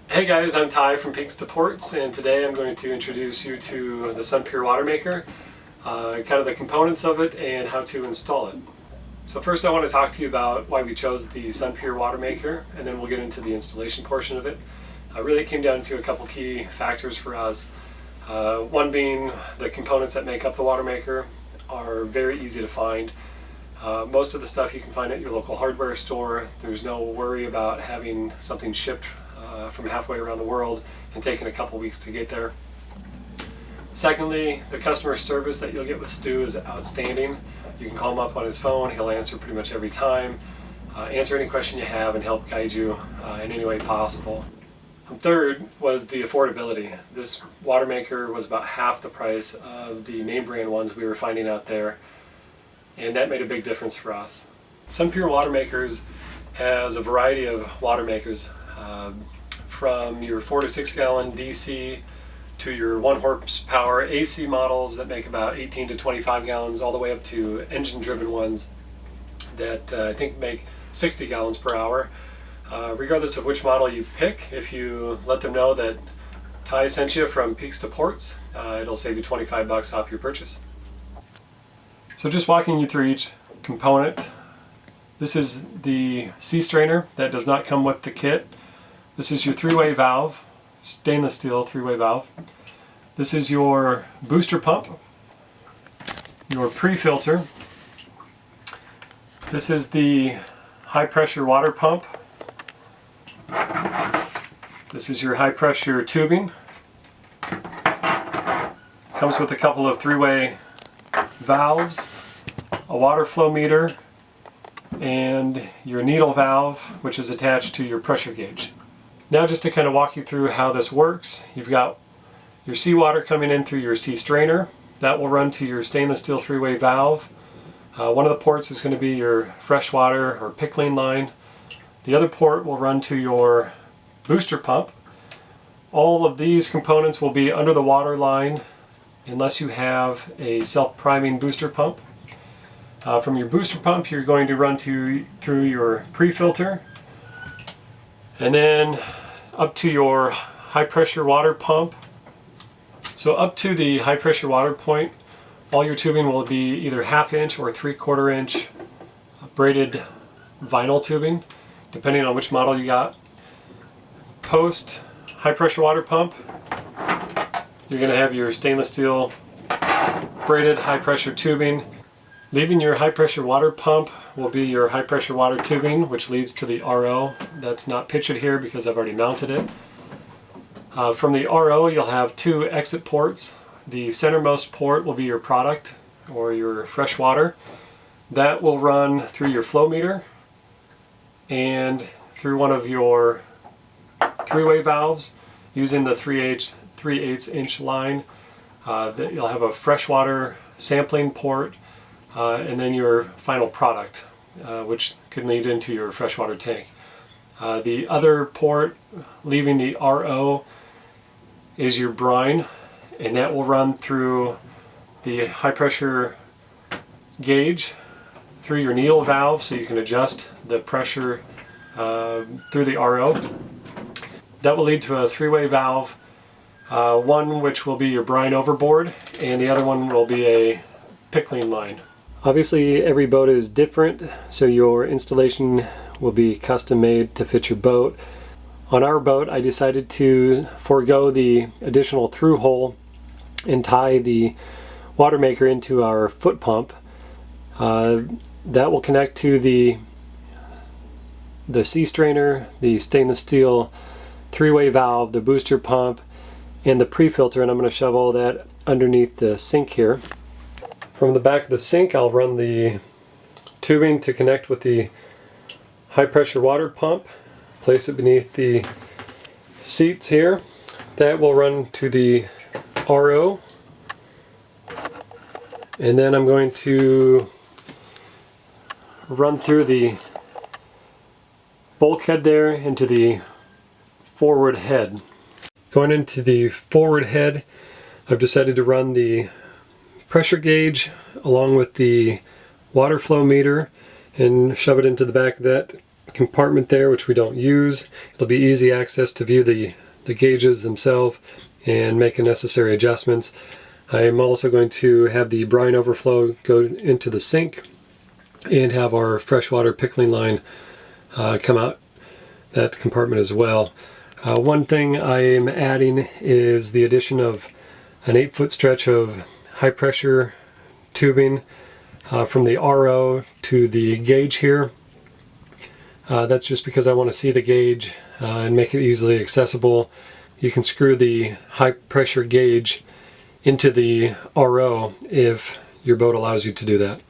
Hey guys, I'm Ty from Peaks to Ports, and today I'm going to introduce you to the SunPure Water Maker, kind of the components of it and how to install it. So first I want to talk to you about why we chose the SunPure Water Maker, and then we'll get into the installation portion of it. Really it came down to a couple key factors for us. One being the components that make up the water maker are very easy to find. Most of the stuff you can find at your local hardware store. There's no worry about having something shipped from halfway around the world and taking a couple weeks to get there. Secondly, the customer service that you'll get with Stu is outstanding. You can call him up on his phone, he'll answer pretty much every time, answer any question you have and help guide you in any way possible. And third was the affordability. This water maker was about half the price of the name brand ones we were finding out there, and that made a big difference for us. SunPure Water Makers has a variety of water makers, from your 4 to 6 gallon DC to your 1 horsepower AC models that make about 18 to 25 gallons, all the way up to engine driven ones that I think make 60 gallons per hour. Regardless of which model you pick, if you let them know that Ty sent you from Peaks to Ports, it'll save you 25 bucks off your purchase. So just walking you through each component. This is the sea strainer that does not come with the kit. This is your 3-way valve, stainless steel 3-way valve. This is your booster pump, your pre-filter. This is the high pressure water pump. This is your high pressure tubing. Comes with a couple of 3-way valves, a water flow meter, and your needle valve, which is attached to your pressure gauge. Now just to kind of walk you through how this works, you've got your seawater coming in through your sea strainer. That will run to your stainless steel 3-way valve. One of the ports is going to be your freshwater or pickling line. The other port will run to your booster pump. All of these components will be under the water line unless you have a self-priming booster pump. From your booster pump you're going to run through your pre-filter, and then up to your high pressure water pump. So up to the high pressure water point, all your tubing will be either 1/2 inch or 3/4 inch braided vinyl tubing, depending on which model you got. Post high pressure water pump, you're going to have your stainless steel braided high pressure tubing. Leaving your high pressure water pump will be your high pressure water tubing, which leads to the RO. That's not pictured here because I've already mounted it. From the RO you'll have 2 exit ports. The centermost port will be your product or your fresh water. That will run through your flow meter and through one of your 3-way valves using the 3/8 inch line. You'll have a freshwater sampling port, and then your final product, which can lead into your freshwater tank. The other port leaving the RO is your brine, and that will run through the high pressure gauge through your needle valve, so you can adjust the pressure through the RO. That will lead to a 3-way valve, one which will be your brine overboard, and the other one will be a pickling line. Obviously every boat is different, so your installation will be custom made to fit your boat. On our boat I decided to forego the additional through hole and tie the water maker into our foot pump. That will connect to the sea strainer, the stainless steel 3-way valve, the booster pump, and the pre-filter, and I'm going to shove all that underneath the sink here. From the back of the sink I'll run the tubing to connect with the high pressure water pump, place it beneath the seats here. That will run to the RO, and then I'm going to run through the bulkhead there into the forward head. Going into the forward head, I've decided to run the pressure gauge along with the water flow meter and shove it into the back of that compartment there, which we don't use. It'll be easy access to view the gauges themselves and make the necessary adjustments. I am also going to have the brine overflow go into the sink and have our freshwater pickling line come out that compartment as well. One thing I am adding is the addition of an 8-foot stretch of high pressure tubing from the RO to the gauge here. That's just because I want to see the gauge and make it easily accessible. You can screw the high pressure gauge into the RO if your boat allows you to do that.